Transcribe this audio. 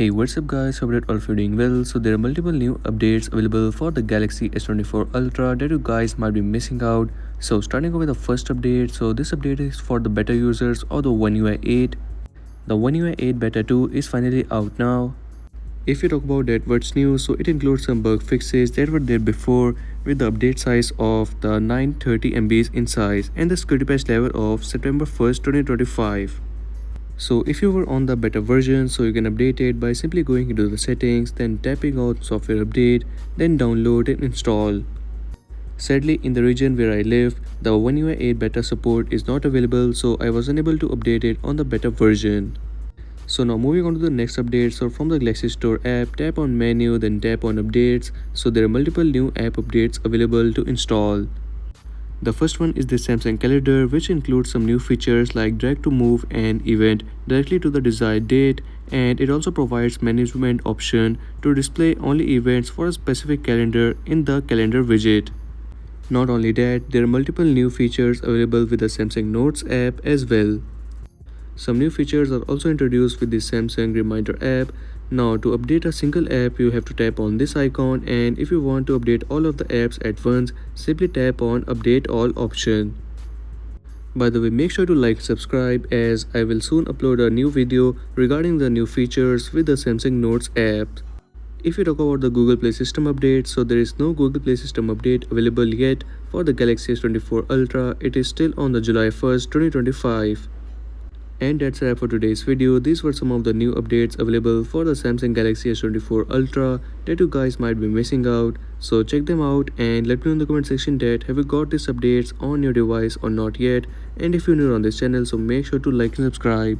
Hey, what's up guys, hope that all of you are doing well. So there are multiple new updates available for the Galaxy S24 Ultra that you guys might be missing out. So starting with the first update, so this update is for the beta users of the OneUi 8. The OneUi 8 Beta 2 is finally out now. If you talk about that what's new, so it includes some bug fixes that were there before with the update size of the 930 MBs in size and the security patch level of September 1st, 2025. So if you were on the beta version, so you can update it by simply going into the settings, then tapping on software update, then download and install. Sadly, in the region where I live, the OneUi 8 beta support is not available, so I was unable to update it on the beta version. So now moving on to the next update. So from the Galaxy Store app, tap on menu, then tap on updates. So there are multiple new app updates available to install. The first one is the Samsung calendar, which includes some new features like drag to move an event directly to the desired date, and it also provides management option to display only events for a specific calendar in the calendar widget. Not only that, there are multiple new features available with the Samsung Notes app as well. Some new features are also introduced with the Samsung Reminder app. Now to update a single app, you have to tap on this icon, and if you want to update all of the apps at once, simply tap on Update All option. By the way, make sure to like and subscribe as I will soon upload a new video regarding the new features with the Samsung Notes app. If you talk about the Google Play System update, so there is no Google Play System update available yet for the Galaxy S24 Ultra. It is still on the July 1st, 2025. And that's a wrap for today's video. These were some of the new updates available for the Samsung Galaxy S24 Ultra that you guys might be missing out. So check them out and let me know in the comment section that have you got these updates on your device or not yet. And if you're new on this channel, so make sure to like and subscribe.